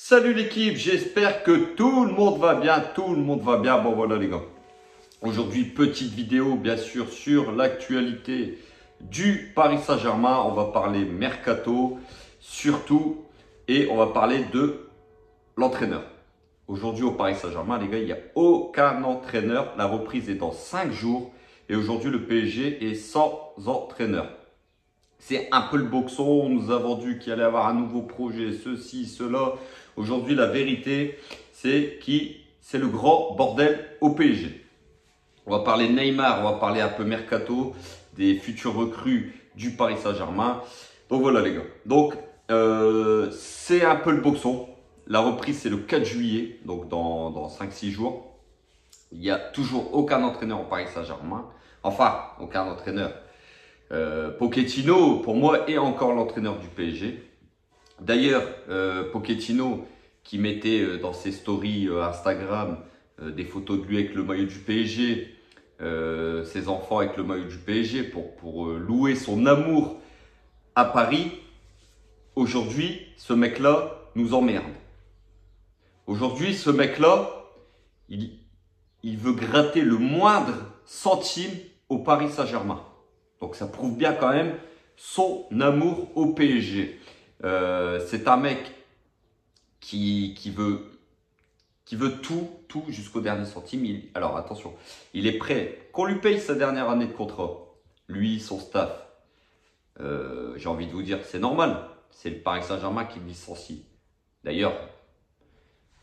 Salut l'équipe, j'espère que tout le monde va bien, Bon voilà les gars, aujourd'hui petite vidéo bien sûr sur l'actualité du Paris Saint-Germain. On va parler mercato surtout et on va parler de l'entraîneur. Aujourd'hui au Paris Saint-Germain les gars, il n'y a aucun entraîneur. La reprise est dans 5 jours et aujourd'hui le PSG est sans entraîneur. C'est un peu le boxon, on nous a vendu qu'il allait avoir un nouveau projet, ceci, cela. Aujourd'hui, la vérité, c'est le grand bordel au PSG. On va parler Neymar, on va parler un peu mercato, des futurs recrues du Paris Saint-Germain. Donc voilà les gars. Donc c'est un peu le boxon. La reprise, c'est le 4 juillet, donc dans 5-6 jours. Il n'y a toujours aucun entraîneur au Paris Saint-Germain. Enfin, aucun entraîneur. Pochettino, pour moi, est encore l'entraîneur du PSG. D'ailleurs, Pochettino, qui mettait dans ses stories Instagram des photos de lui avec le maillot du PSG, ses enfants avec le maillot du PSG, pour louer son amour à Paris. Aujourd'hui, ce mec-là nous emmerde. Aujourd'hui, ce mec-là, il veut gratter le moindre centime au Paris Saint-Germain. Donc ça prouve bien quand même son amour au PSG. C'est un mec qui veut tout jusqu'au dernier centime. Alors attention, il est prêt qu'on lui paye sa dernière année de contrat. Lui, son staff. J'ai envie de vous dire, c'est normal. C'est le Paris Saint-Germain qui le licencie. D'ailleurs,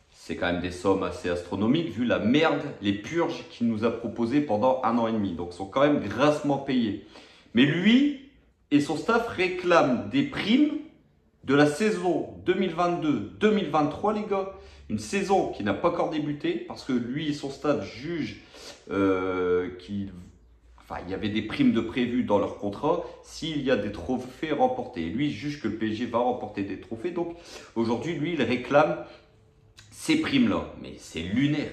c'est quand même des sommes assez astronomiques vu la merde, les purges qu'il nous a proposées pendant 1 an et demi. Donc, ils sont quand même grassement payés. Mais lui et son staff réclament des primes de la saison 2022-2023, les gars. Une saison qui n'a pas encore débuté parce que lui et son staff jugent il y avait des primes de prévues dans leur contrat s'il y a des trophées remportés. Lui juge que le PSG va remporter des trophées. Donc, aujourd'hui, lui, il réclame ces primes-là. Mais c'est lunaire.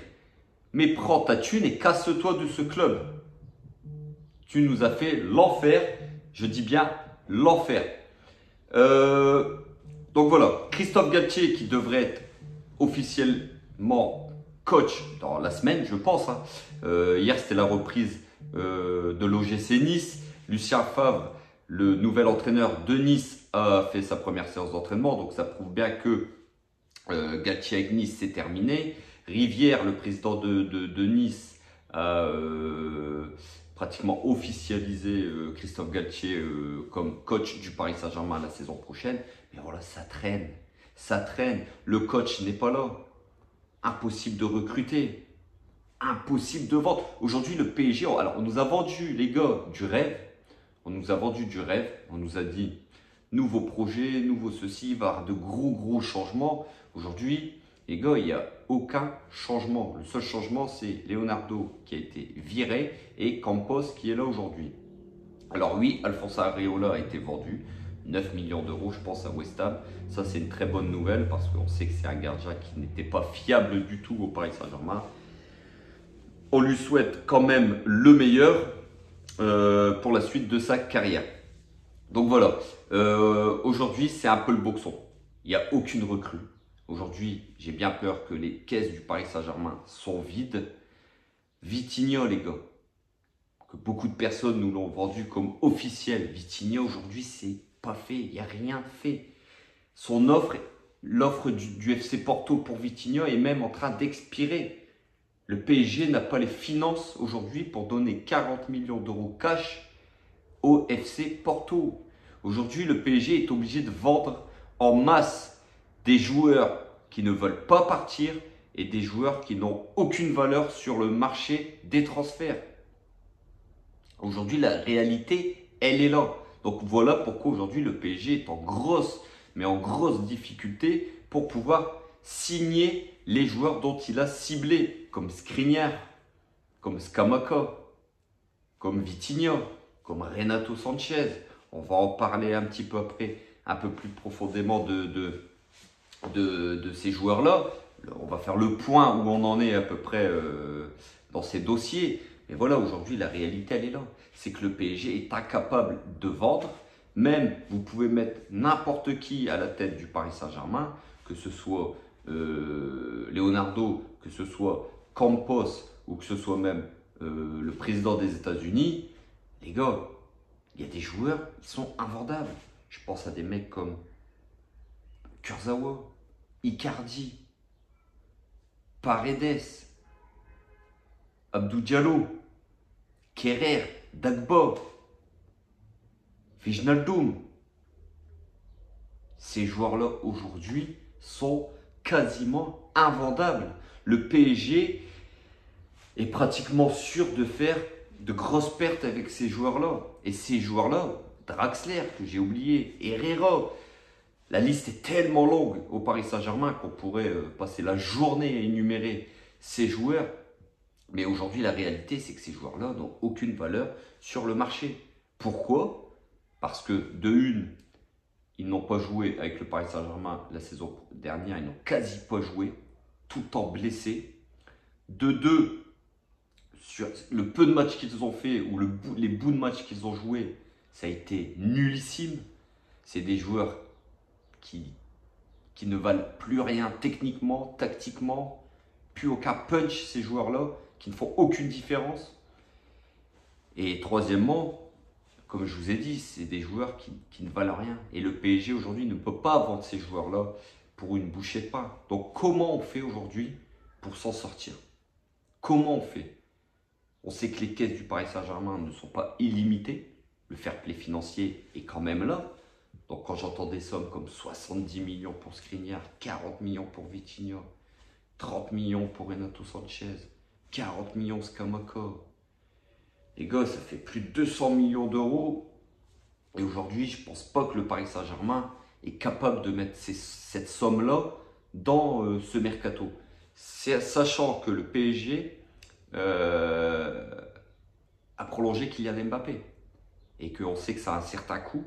Mais prends ta thune et casse-toi de ce club. Tu nous as fait l'enfer. Je dis bien l'enfer. Donc voilà, Christophe Galtier qui devrait être officiellement coach dans la semaine, je pense. Hier, c'était la reprise de l'OGC Nice. Lucien Favre, le nouvel entraîneur de Nice, a fait sa première séance d'entraînement. Donc ça prouve bien que Galtier avec Nice, c'est terminé. Rivière, le président de Nice, a pratiquement officialisé Christophe Galtier comme coach du Paris Saint-Germain la saison prochaine. Mais voilà, ça traîne. Ça traîne. Le coach n'est pas là. Impossible de recruter. Impossible de vendre. Aujourd'hui, le PSG, alors on nous a vendu, les gars, du rêve. On nous a vendu du rêve. On nous a dit nouveau projet, nouveau ceci, il va y avoir de gros changements. Aujourd'hui, les gars, il n'y a aucun changement. Le seul changement, c'est Leonardo qui a été viré et Campos qui est là aujourd'hui. Alors oui, Alphonse Areola a été vendu. 9 millions d'euros, je pense, à West Ham. Ça, c'est une très bonne nouvelle parce qu'on sait que c'est un gardien qui n'était pas fiable du tout au Paris Saint-Germain. On lui souhaite quand même le meilleur pour la suite de sa carrière. Donc voilà, aujourd'hui, c'est un peu le boxon. Il n'y a aucune recrue. Aujourd'hui, j'ai bien peur que les caisses du Paris Saint-Germain sont vides. Vitinha, les gars, que beaucoup de personnes nous l'ont vendu comme officiel. Vitinha, aujourd'hui, c'est pas fait. Il n'y a rien de fait. Son offre, l'offre du FC Porto pour Vitinha est même en train d'expirer. Le PSG n'a pas les finances aujourd'hui pour donner 40 millions d'euros cash au FC Porto. Aujourd'hui, le PSG est obligé de vendre en masse des joueurs qui ne veulent pas partir et des joueurs qui n'ont aucune valeur sur le marché des transferts. Aujourd'hui, la réalité, elle est là. Donc voilà pourquoi aujourd'hui le PSG est en grosse difficulté pour pouvoir signer les joueurs dont il a ciblé, comme Skriniar, comme Scamacca, comme Vitinha, comme Renato Sanchez. On va en parler un petit peu après, un peu plus profondément de ces joueurs-là. On va faire le point où on en est à peu près dans ces dossiers. Mais voilà, aujourd'hui, la réalité, elle est là. C'est que le PSG est incapable de vendre. Même, vous pouvez mettre n'importe qui à la tête du Paris Saint-Germain, que ce soit Leonardo, que ce soit Campos ou que ce soit même le président des États-Unis, les gars, il y a des joueurs qui sont invendables. Je pense à des mecs comme Kurzawa, Icardi, Paredes, Abdou Diallo, Kerrer, Dagba, Wijnaldum. Ces joueurs-là aujourd'hui sont quasiment invendables. Le PSG est pratiquement sûr de faire de grosses pertes avec ces joueurs-là. Et ces joueurs-là, Draxler, que j'ai oublié, Herrera, la liste est tellement longue au Paris Saint-Germain qu'on pourrait passer la journée à énumérer ces joueurs. Mais aujourd'hui, la réalité, c'est que ces joueurs-là n'ont aucune valeur sur le marché. Pourquoi? Parce que de une, ils n'ont pas joué avec le Paris Saint-Germain la saison dernière, ils n'ont quasi pas joué, tout le temps blessés. De deux, sur le peu de matchs qu'ils ont fait ou les bouts de matchs qu'ils ont joués, ça a été nullissime. C'est des joueurs qui ne valent plus rien techniquement, tactiquement, plus aucun punch, ces joueurs-là, qui ne font aucune différence. Et troisièmement, comme je vous ai dit, c'est des joueurs qui ne valent rien. Et le PSG aujourd'hui ne peut pas vendre ces joueurs-là pour une bouchée de pain. Donc comment on fait aujourd'hui pour s'en sortir? Comment on fait? On sait que les caisses du Paris Saint-Germain ne sont pas illimitées. Le fair play financier est quand même là. Donc quand j'entends des sommes comme 70 millions pour Skriniar, 40 millions pour Vitinha, 30 millions pour Renato Sanchez, 40 millions Scamacca, les gars, ça fait plus de 200 millions d'euros. Et aujourd'hui, je ne pense pas que le Paris Saint-Germain est capable de mettre cette somme-là dans ce mercato. Sachant que le PSG a prolongé Kylian Mbappé. Et qu'on sait que ça a un certain coût.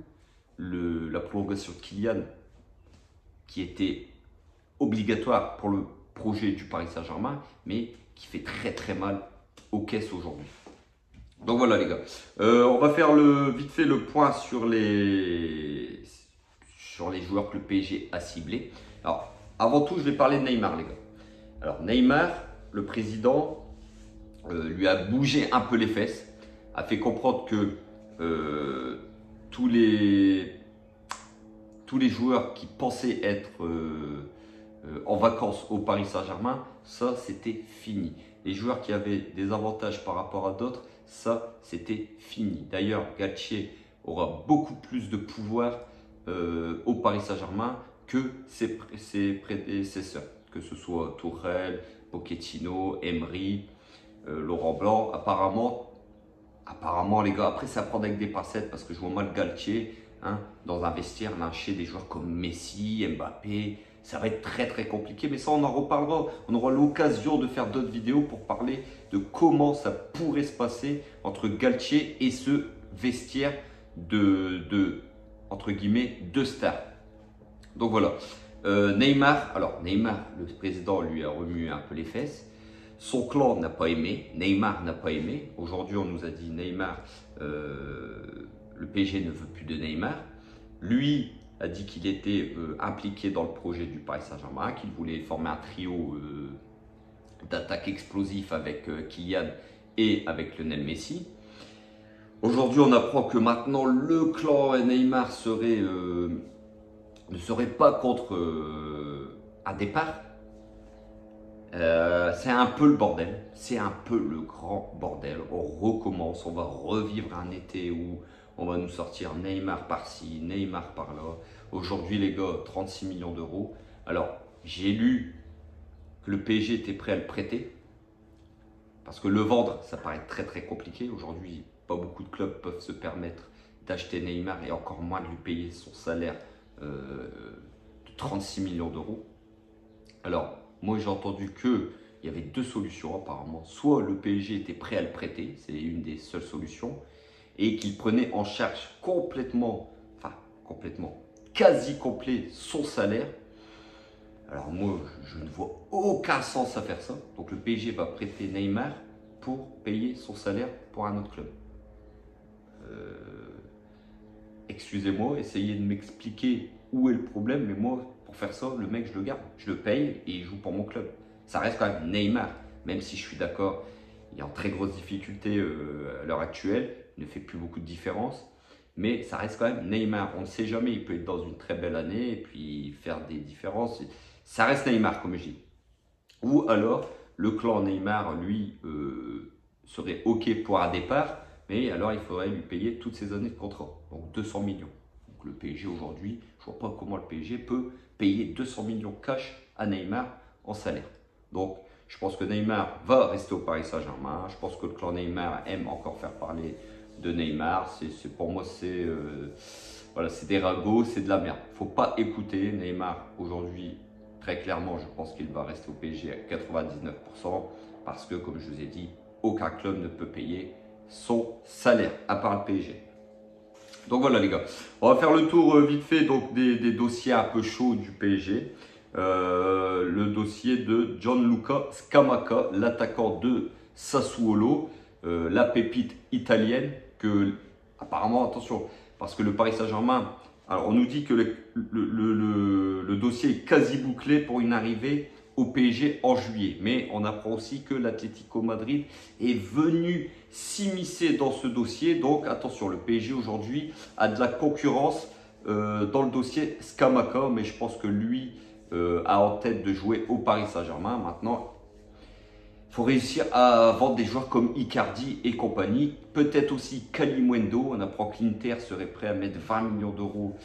La prolongation de Kylian, qui était obligatoire pour le projet du Paris Saint-Germain, mais qui fait très très mal aux caisses aujourd'hui. Donc voilà les gars, on va faire vite fait le point sur les joueurs que le PSG a ciblés. Alors avant tout, je vais parler de Neymar les gars. Alors Neymar, le président, lui a bougé un peu les fesses, a fait comprendre que tous les joueurs qui pensaient être en vacances au Paris Saint-Germain, ça c'était fini. Les joueurs qui avaient des avantages par rapport à d'autres, ça c'était fini. D'ailleurs, Galtier aura beaucoup plus de pouvoir au Paris Saint-Germain que ses prédécesseurs, que ce soit Tourelle, Pochettino, Emery, Laurent Blanc. Apparemment les gars, après c'est à prendre avec des pincettes parce que je vois mal Galtier dans un vestiaire lyncher des joueurs comme Messi, Mbappé. Ça va être très très compliqué, mais ça on en reparlera. On aura l'occasion de faire d'autres vidéos pour parler de comment ça pourrait se passer entre Galtier et ce vestiaire entre guillemets, de stars. Donc voilà. Neymar, le président lui a remué un peu les fesses. Son clan n'a pas aimé, Neymar n'a pas aimé. Aujourd'hui, on nous a dit Neymar, le PSG ne veut plus de Neymar. Lui a dit qu'il était impliqué dans le projet du Paris Saint-Germain, qu'il voulait former un trio d'attaque explosif avec Kylian et avec Lionel Messi. Aujourd'hui, on apprend que maintenant le clan Neymar ne serait pas contre un départ. C'est un peu le bordel, c'est un peu le grand bordel. On recommence, on va revivre un été où on va nous sortir Neymar par-ci, Neymar par-là. Aujourd'hui les gars, 36 millions d'euros. Alors j'ai lu que le PSG était prêt à le prêter. Parce que le vendre, ça paraît très très compliqué. Aujourd'hui, pas beaucoup de clubs peuvent se permettre d'acheter Neymar et encore moins de lui payer son salaire de 36 millions d'euros. Alors, moi j'ai entendu qu'il y avait deux solutions apparemment. Soit le PSG était prêt à le prêter, c'est une des seules solutions, et qu'il prenait en charge quasi complet son salaire. Alors moi, je ne vois aucun sens à faire ça. Donc le PSG va prêter Neymar pour payer son salaire pour un autre club. Excusez-moi, essayez de m'expliquer où est le problème, mais moi, pour faire ça, le mec, je le garde. Je le paye et il joue pour mon club. Ça reste quand même Neymar, même si je suis d'accord, il est en très grosse difficulté à l'heure actuelle. Il ne fait plus beaucoup de différence. Mais ça reste quand même Neymar. On ne sait jamais, il peut être dans une très belle année et puis faire des différences. Ça reste Neymar, comme je dis. Ou alors, le clan Neymar, lui, serait OK pour un départ, mais alors il faudrait lui payer toutes ses années de contrat. Donc 200 millions. Donc le PSG aujourd'hui, je ne vois pas comment le PSG peut payer 200 millions cash à Neymar en salaire. Donc je pense que Neymar va rester au Paris Saint-Germain. Je pense que le clan Neymar aime encore faire parler de Neymar. Pour moi, voilà, c'est des ragots, c'est de la merde. Il ne faut pas écouter Neymar aujourd'hui. Très clairement, je pense qu'il va rester au PSG à 99% parce que, comme je vous ai dit, aucun club ne peut payer son salaire, à part le PSG. Donc voilà les gars, on va faire le tour vite fait donc, des dossiers un peu chauds du PSG. Le dossier de Gianluca Scamacca, l'attaquant de Sassuolo, la pépite italienne que, apparemment, attention, parce que le Paris Saint-Germain, alors on nous dit que le dossier est quasi bouclé pour une arrivée au PSG en juillet. Mais on apprend aussi que l'Atlético Madrid est venu s'immiscer dans ce dossier. Donc attention, le PSG aujourd'hui a de la concurrence dans le dossier Scamacca. Mais je pense que lui a en tête de jouer au Paris Saint-Germain. Maintenant, il faut réussir à vendre des joueurs comme Icardi et compagnie. Peut-être aussi Kalimundo. On apprend que l'Inter serait prêt à mettre 20 millions d'euros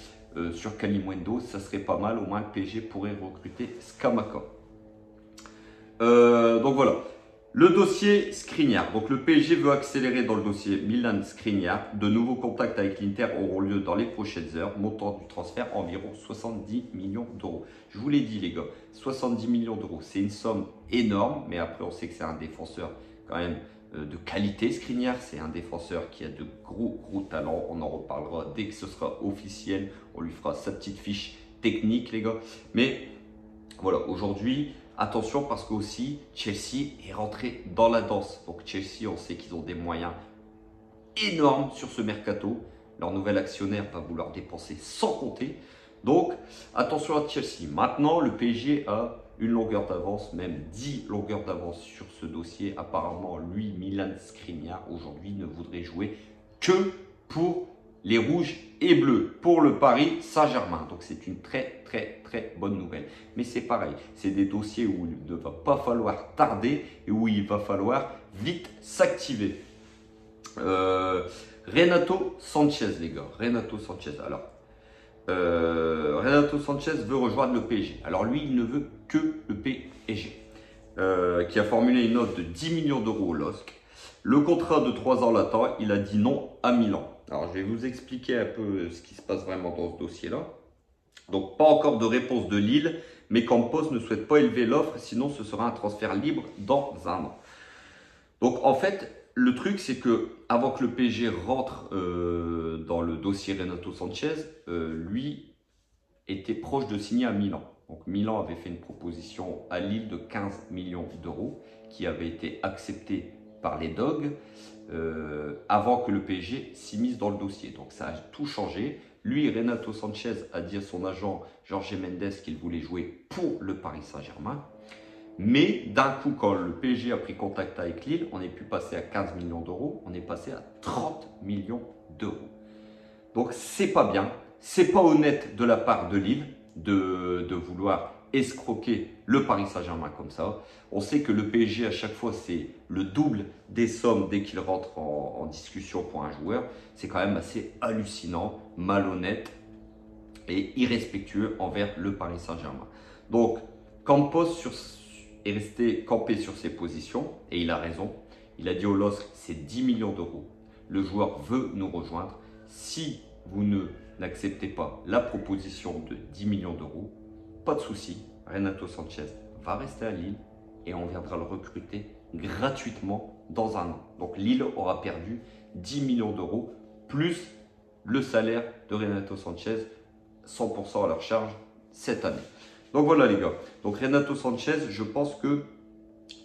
sur Kalimundo. Ça serait pas mal. Au moins, le PSG pourrait recruter Scamacca. Donc voilà, le dossier Skriniar. Donc le PSG veut accélérer dans le dossier Milan Skriniar. De nouveaux contacts avec l'Inter auront lieu dans les prochaines heures. Montant du transfert environ 70 millions d'euros. Je vous l'ai dit les gars, 70 millions d'euros, c'est une somme énorme. Mais après on sait que c'est un défenseur quand même de qualité. Skriniar, c'est un défenseur qui a de gros talents. On en reparlera dès que ce sera officiel. On lui fera sa petite fiche technique les gars. Mais voilà, aujourd'hui, attention parce que aussi Chelsea est rentré dans la danse. Donc Chelsea, on sait qu'ils ont des moyens énormes sur ce mercato. Leur nouvel actionnaire va vouloir dépenser sans compter. Donc attention à Chelsea. Maintenant, le PSG a une longueur d'avance, même 10 longueurs d'avance sur ce dossier. Apparemment, lui, Milan Skriniar, aujourd'hui, ne voudrait jouer que pour les rouges et bleus, pour le Paris Saint-Germain. Donc c'est une très bonne nouvelle. Mais c'est pareil, c'est des dossiers où il ne va pas falloir tarder et où il va falloir vite s'activer. Renato Sanchez, les gars. Renato Sanchez. Alors, Renato Sanchez veut rejoindre le PSG. Alors lui, il ne veut que le PSG, qui a formulé une offre de 10 millions d'euros au LOSC. Le contrat de 3 ans l'attend. Il a dit non à Milan. Alors, je vais vous expliquer un peu ce qui se passe vraiment dans ce dossier-là. Donc, pas encore de réponse de Lille, mais Campos ne souhaite pas élever l'offre, sinon ce sera un transfert libre dans un an. Donc, en fait, le truc, c'est que avant que le PSG rentre dans le dossier Renato Sanchez, lui était proche de signer à Milan. Donc, Milan avait fait une proposition à Lille de 15 millions d'euros qui avait été acceptée par les Dogs avant que le PSG s'immisce dans le dossier. Donc ça a tout changé. Lui, Renato Sanchez a dit à son agent Jorge Mendes qu'il voulait jouer pour le Paris Saint-Germain. Mais d'un coup, quand le PSG a pris contact avec Lille, on n'est plus passé à 15 millions d'euros, on est passé à 30 millions d'euros. Donc c'est pas bien, c'est pas honnête de la part de Lille de vouloir escroquer le Paris Saint-Germain comme ça. On sait que le PSG à chaque fois c'est le double des sommes dès qu'il rentre en discussion pour un joueur. C'est quand même assez hallucinant, malhonnête et irrespectueux envers le Paris Saint-Germain. Donc Campos est resté campé sur ses positions et il a raison. Il a dit au LOSC c'est 10 millions d'euros. Le joueur veut nous rejoindre. Si vous n'acceptez pas la proposition de 10 millions d'euros, pas de souci, Renato Sanchez va rester à Lille et on viendra le recruter gratuitement dans un an. Donc Lille aura perdu 10 millions d'euros plus le salaire de Renato Sanchez, 100% à leur charge cette année. Donc voilà les gars, donc Renato Sanchez, je pense que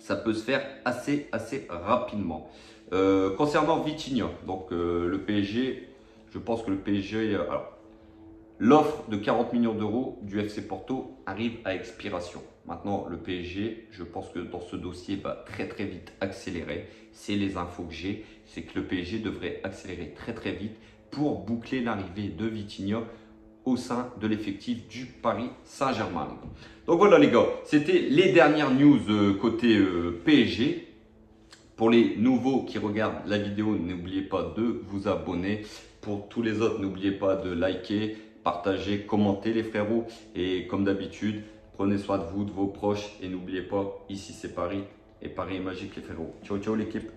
ça peut se faire assez rapidement. Concernant Vitinha, donc le PSG, je pense que le PSG, alors, l'offre de 40 millions d'euros du FC Porto arrive à expiration. Maintenant, le PSG, je pense que dans ce dossier va très très vite accélérer. C'est les infos que j'ai, c'est que le PSG devrait accélérer très très vite pour boucler l'arrivée de Vitinha au sein de l'effectif du Paris Saint-Germain. Donc voilà les gars, c'était les dernières news côté PSG. Pour les nouveaux qui regardent la vidéo, n'oubliez pas de vous abonner. Pour tous les autres, n'oubliez pas de liker, partager, commenter les frérots. Et comme d'habitude, prenez soin de vous, de vos proches. Et n'oubliez pas, ici c'est Paris. Et Paris est magique les frérots. Ciao, ciao l'équipe.